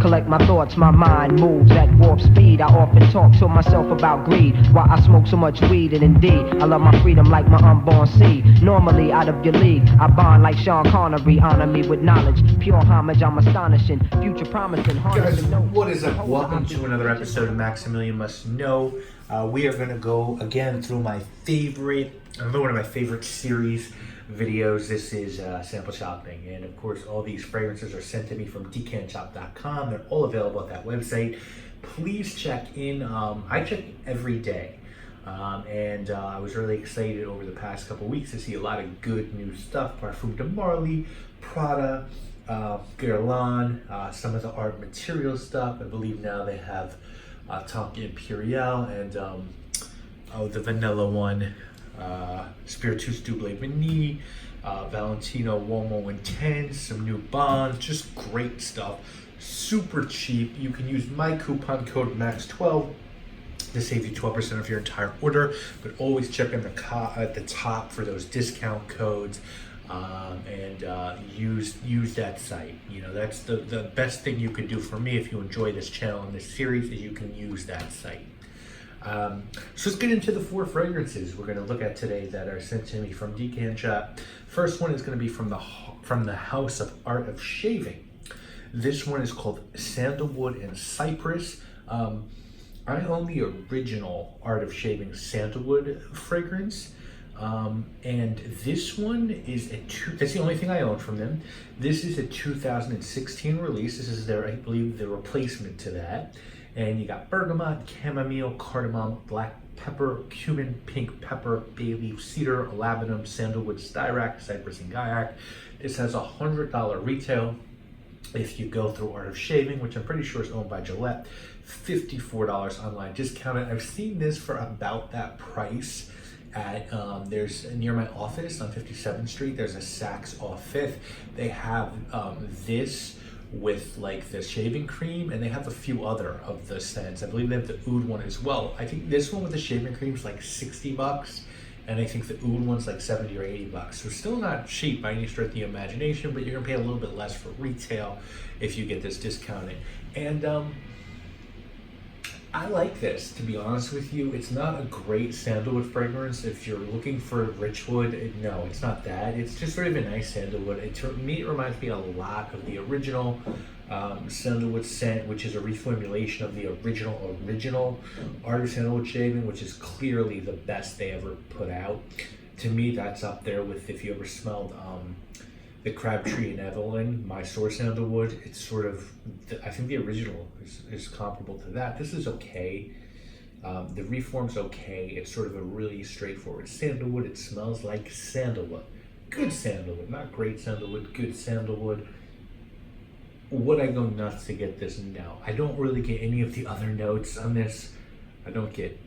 collect my thoughts, my mind moves at warp speed. I often talk to myself about greed, why I smoke so much weed, and indeed, I love my freedom like my unborn seed. Normally out of your league, I bond like Sean Connery, honor me with knowledge, pure homage, I'm astonishing, future promising. Guys, what is up? Welcome to another episode of Maximilian Must Know. We are going to go again through one of my favorite series videos. This is sample shopping, and of course all these fragrances are sent to me from decantshop.com. They're all available at that website. Please check in. I check every day, and I was really excited over the past couple weeks to see a lot of good new stuff. Parfum de Marly, Prada, Guerlain, some of the art material stuff. I believe now they have Tonka Imperial and the vanilla one, Spiritus Double Vanille, Valentino Uomo Intense, some new bonds, just great stuff. Super cheap. You can use my coupon code MAX12 to save you 12% of your entire order, but always check in at the top for those discount codes. And use that site. You know, that's the best thing you could do for me if you enjoy this channel and this series, is you can use that site. So let's get into the 4 fragrances we're going to look at today that are sent to me from Decant Shop. First one is going to be from the House of Art of Shaving. This one is called Sandalwood and Cypress. I own the original Art of Shaving Sandalwood fragrance. And this one is that's the only thing I own from them. This is a 2016 release. This is I believe, the replacement to that. And you got bergamot, chamomile, cardamom, black pepper, cumin, pink pepper, bay leaf, cedar, labdanum, sandalwood, styrac, cypress, and gaiac. This has $100 retail. If you go through Art of Shaving, which I'm pretty sure is owned by Gillette, $54 online discounted. I've seen this for about that price. There's near my office on 57th Street, there's a Saks off 5th. They have this with like the shaving cream, and they have a few other of the scents. I believe they have the oud one as well. I think this one with the shaving cream is like $60, and I think the oud one's like $70 or $80. So still not cheap by any stretch of the imagination, but you're gonna pay a little bit less for retail if you get this discounted. And I like this, to be honest with you. It's not a great sandalwood fragrance. If you're looking for richwood, no, it's not that. It's just sort of a nice sandalwood. To me, it reminds me a lot of the original sandalwood scent, which is a reformulation of the original Art of Sandalwood Shaving, which is clearly the best they ever put out. To me, that's up there with, if you ever smelled the Crabtree and Evelyn, My Source Sandalwood. It's sort of, I think the original is comparable to that. This is okay. The reform's okay. It's sort of a really straightforward sandalwood. It smells like sandalwood. Good sandalwood, not great sandalwood, good sandalwood. Would I go nuts to get this? No. I don't really get any of the other notes on this. I don't get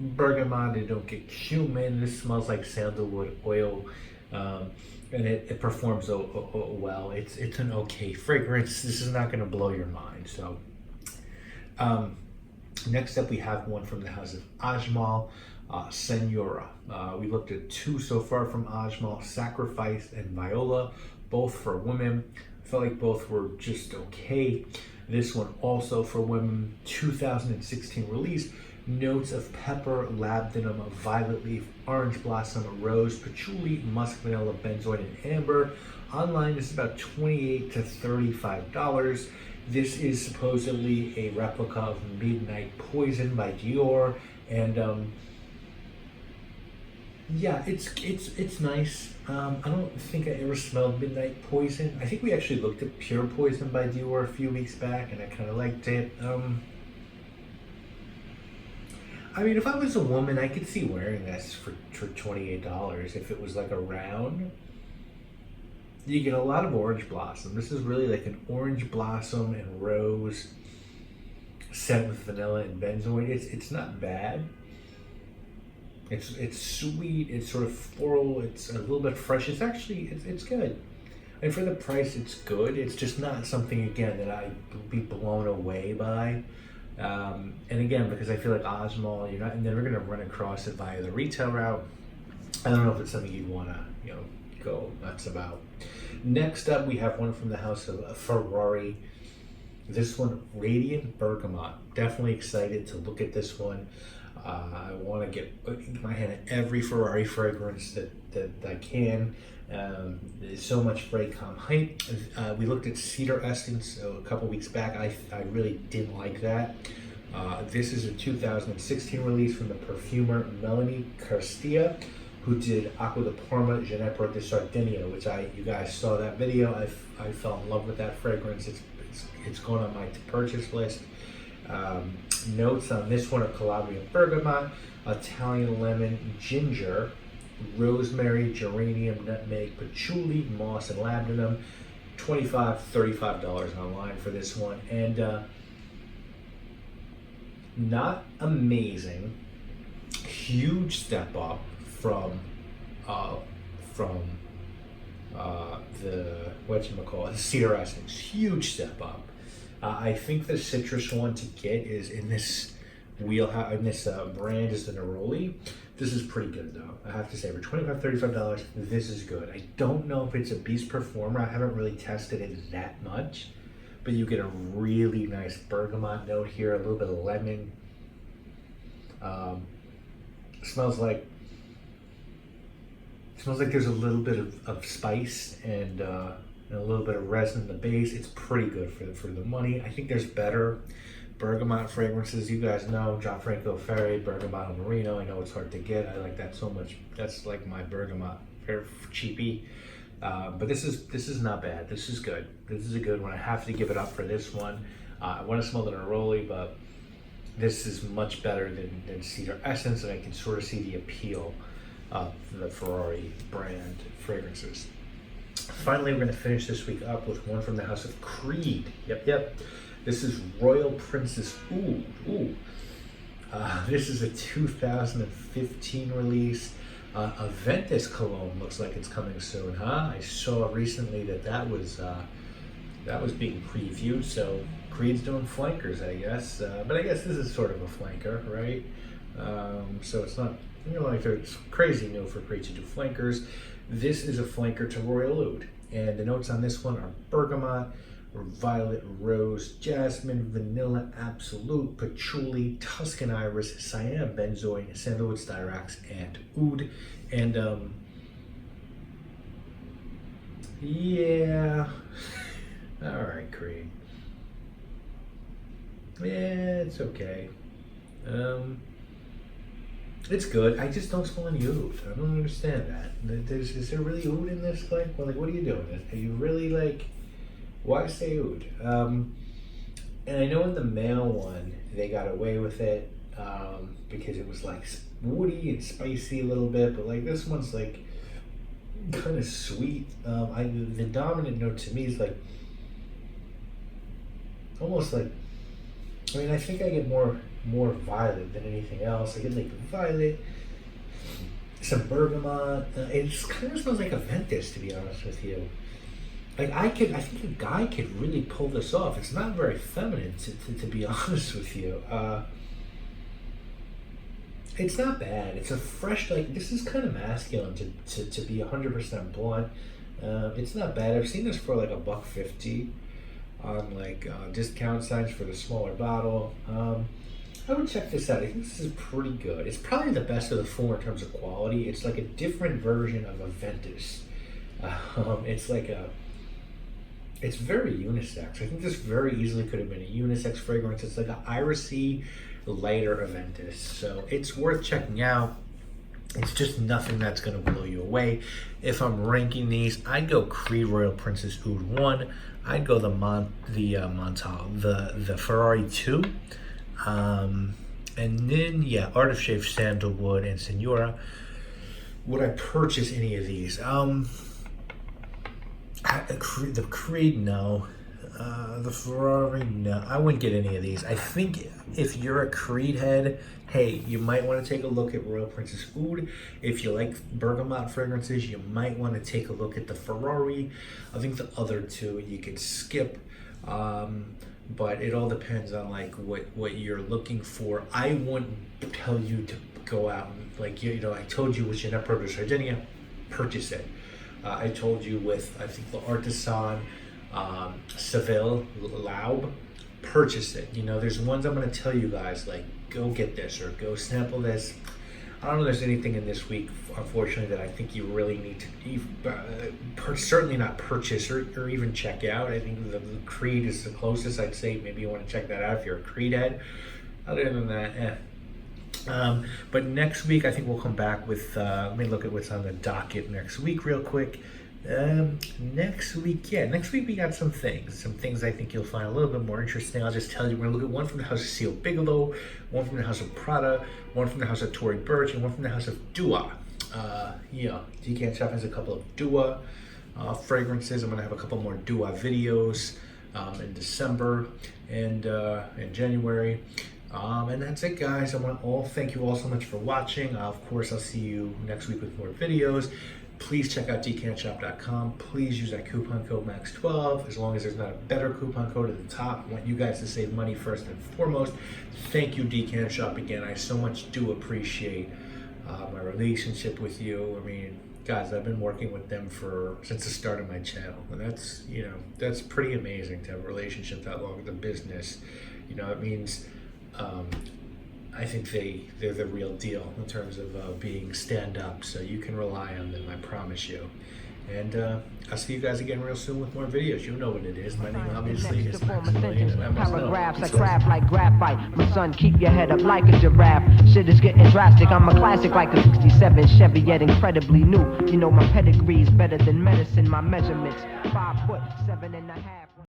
bergamot, I don't get cumin. This smells like sandalwood oil. And it performs well. It's an okay fragrance. This is not going to blow your mind. So next up, we have one from the House of Ajmal, Senora. We looked at 2 so far from Ajmal, Sacrifice and Viola, both for women. I felt like both were just okay. This one also for women, 2016 release. Notes of pepper, labdanum, violet leaf, orange blossom, rose, patchouli, musk, vanilla, benzoin, and amber. Online, this is about $28 to $35. This is supposedly a replica of Midnight Poison by Dior, and yeah, it's nice. I don't think I ever smelled Midnight Poison. I think we actually looked at Pure Poison by Dior a few weeks back, and I kind of liked it. I mean, if I was a woman, I could see wearing this for $28. If it was like a round, you get a lot of orange blossom. This is really like an orange blossom and rose scent with vanilla and benzoin. It's not bad. It's sweet. It's sort of floral. It's a little bit fresh. It's actually it's good. And for the price, it's good. It's just not something, again, that I'd be blown away by. And again, because I feel like Ajmal, you're never going to run across it via the retail route. I don't know if it's something you'd want to, go nuts about. Next up, we have one from the House of Ferrari. This one, Radiant Bergamot. Definitely excited to look at this one. I want to get my hand at every Ferrari fragrance that I can. There's so much Fracom hype. We looked at Cedar Essence a couple weeks back. I really didn't like that. This is a 2016 release from the perfumer Melanie Castilla, who did Acqua di Parma, Ginepro di Sardinia, which you guys saw that video. I fell in love with that fragrance. It's going on my to-purchase list. Notes on this one are Calabrian Bergamot, Italian Lemon, Ginger, Rosemary, Geranium, Nutmeg, Patchouli, Moss, and Labdanum. $25, $35 online for this one. And not amazing. Huge step up from the Cedar Essence. Huge step up. I think the citrus one to get is in this wheelhouse, in this brand is the Neroli. This is pretty good though. I have to say, for $25, $35, this is good. I don't know if it's a Beast Performer. I haven't really tested it that much, but you get a really nice bergamot note here, a little bit of lemon. Smells like there's a little bit of spice and a little bit of resin in the base. It's pretty good for the money. I think there's better bergamot fragrances. You guys know Gianfranco Ferri, Bergamot Marino. I know it's hard to get. I like that so much. That's like my bergamot. Very cheapy. But this is not bad. This is good. This is a good one. I have to give it up for this one. I want to smell the Neroli, but this is much better than Cedar Essence, and I can sort of see the appeal of the Ferrari brand fragrances. Finally, we're going to finish this week up with one from the house of Creed. Yep. This is Royal Princess Oud. This is a 2015 release. Aventus cologne looks like it's coming soon, huh? I saw recently that was being previewed. So Creed's doing flankers, I guess. But I guess this is sort of a flanker, right? So it's not, it's crazy new for Creed to do flankers. This is a flanker to Royal Oud. And the notes on this one are bergamot, violet, rose, jasmine, vanilla, absolute, patchouli, Tuscan iris, cyan, benzoin, sandalwood, styrax, and oud. And yeah, all right, Creed. Yeah, it's okay. It's good. I just don't smell any oud. I don't understand that. Is there really oud in this? Like, what are you doing? Are you really like? Why say oud? And I know in the male one they got away with it because it was like woody and spicy a little bit, but like this one's like kind of sweet. The dominant note to me is like almost like. I mean, I think I get more violet than anything else. I get like violet, some bergamot. It just kind of smells like Aventus, to be honest with you. Like I think a guy could really pull this off. It's not very feminine, to be honest with you. It's not bad. It's a fresh, like, this is kind of masculine to be 100% blunt. It's not bad. I've seen this for like $1.50 on like discount sites for the smaller bottle. I would check this out. I think this is pretty good. It's probably the best of the four in terms of quality. It's like a different version of Aventus. It's very unisex. I think this very easily could have been a unisex fragrance. It's like an irisy, lighter Aventus. So it's worth checking out. It's just nothing that's going to blow you away. If I'm ranking these, I'd go Creed Royal Princess Oud 1. I'd go the Ferrari 2. And then, yeah, Art of Shave, Sandalwood, and Signora. Would I purchase any of these? The Creed, no. The Ferrari, no. I wouldn't get any of these. I think if you're a Creed head, hey, you might want to take a look at Royal Princess Oud. If you like bergamot fragrances, you might want to take a look at the Ferrari. I think the other two you could skip. But it all depends on like what you're looking for. I wouldn't tell you to go out and like, I told you with Ginepro di Sardinia, purchase it. I told you with, I think, the Artisan Seville Laub, purchase it. You know, there's ones I'm going to tell you guys, like, go get this or go sample this. I don't know if there's anything in this week, unfortunately, that I think you really need to certainly not purchase or even check out. I think the Creed is the closest. I'd say maybe you want to check that out if you're a Creed head. Other than that, but next week I think we'll come back with, let me look at what's on the docket next week real quick. Next week we got some things I think you'll find a little bit more interesting. I'll just tell you, we're gonna look at one from the house of Seal Bigelow, one from the house of Prada, one from the house of Tory Burch, and one from the house of Dua. Decant Shop has a couple of Dua fragrances. I'm gonna have a couple more Dua videos in December and in January. And that's it, guys. I want to thank you all so much for watching. Of course, I'll see you next week with more videos. Please check out decantshop.com. Please use that coupon code MAX12. As long as there's not a better coupon code at the top, I want you guys to save money first and foremost. Thank you, Decant Shop, again. I so much do appreciate my relationship with you. I mean, guys, I've been working with them since the start of my channel, and that's pretty amazing to have a relationship that long with the business. It means I think they're the real deal in terms of being stand-up, so you can rely on them, I promise you. And I'll see you guys again real soon with more videos. You know what it is. My name obviously is Maximilian. Paragraphs I craft like graphite. My son, keep your head up like a giraffe. Shit is getting drastic. I'm a classic like a 67 Chevy, yet incredibly new. You know my pedigree's better than medicine. My measurements 5'7.5".